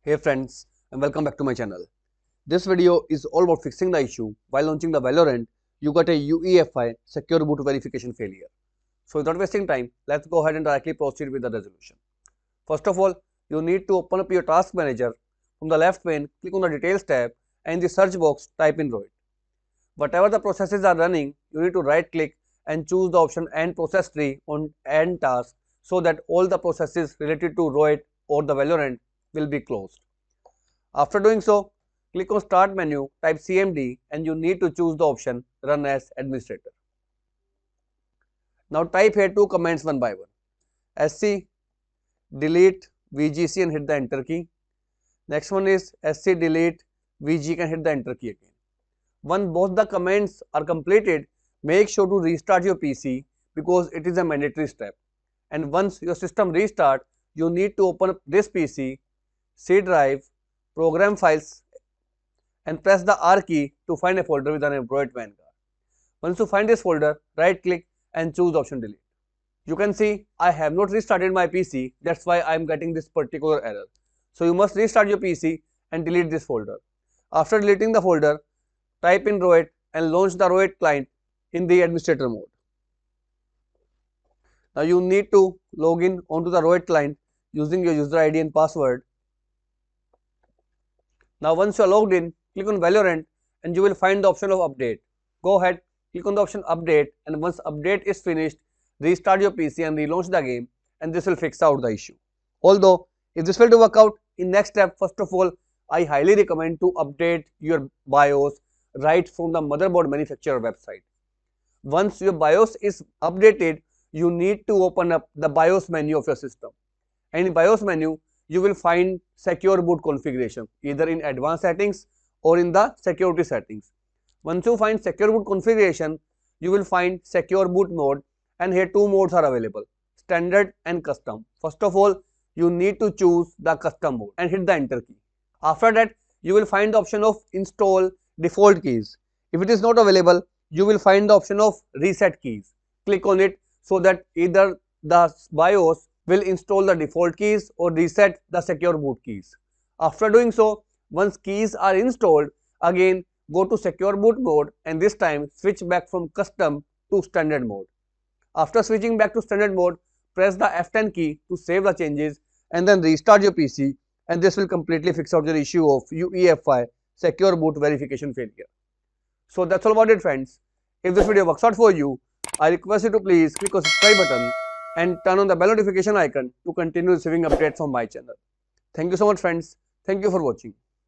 Hey friends, and welcome back to my channel. This video is all about fixing the issue while launching the Valorant. You got a UEFI secure boot verification failure. So without wasting time, let's go ahead and directly proceed with the resolution. First of all, you need to open up your task manager. From the left pane, click on the details tab and in the search box type in ROIT. Whatever the processes are running, you need to right click and choose the option end process tree on end task so that all the processes related to ROIT or the Valorant will be closed. After doing so, click on Start menu, type CMD and you need to choose the option Run as Administrator. Now type here two commands one by one. SC delete VGC and hit the enter key. Next one is SC delete VG and hit the enter key again. Once both the commands are completed, make sure to restart your PC because it is a mandatory step. And once your system restart, you need to open up this PC, C drive, program files and press the R key to find a folder with an Android vanguard. Once you find this folder, right click and choose the option delete. You can see I have not restarted my PC, that's why I am getting this particular error. So you must restart your PC and delete this folder. After deleting the folder, type in ROIT and launch the ROIT client in the administrator mode. Now you need to log in onto the ROIT client using your user ID and password. Now once you are logged in, click on Valorant and you will find the option of update. Go ahead, click on the option update and once update is finished, restart your PC and relaunch the game and this will fix out the issue. Although if this fails to work out, in next step, first of all, I highly recommend to update your BIOS right from the motherboard manufacturer website. Once your BIOS is updated, you need to open up the BIOS menu of your system. And in BIOS menu, you will find secure boot configuration either in advanced settings or in the security settings. Once you find secure boot configuration, you will find secure boot mode and here two modes are available, standard and custom. First of all, you need to choose the custom mode and hit the enter key. After that, you will find the option of install default keys. If it is not available, you will find the option of reset keys. Click on it so that either the BIOS will install the default keys or reset the secure boot keys. After doing so, once keys are installed, again go to secure boot mode and this time switch back from custom to standard mode. After switching back to standard mode, press the F10 key to save the changes and then restart your PC and this will completely fix out your issue of UEFI secure boot verification failure. So that's all about it friends. If this video works out for you, I request you to please click on subscribe button and turn on the bell notification icon to continue receiving updates from my channel. Thank you so much friends. Thank you for watching.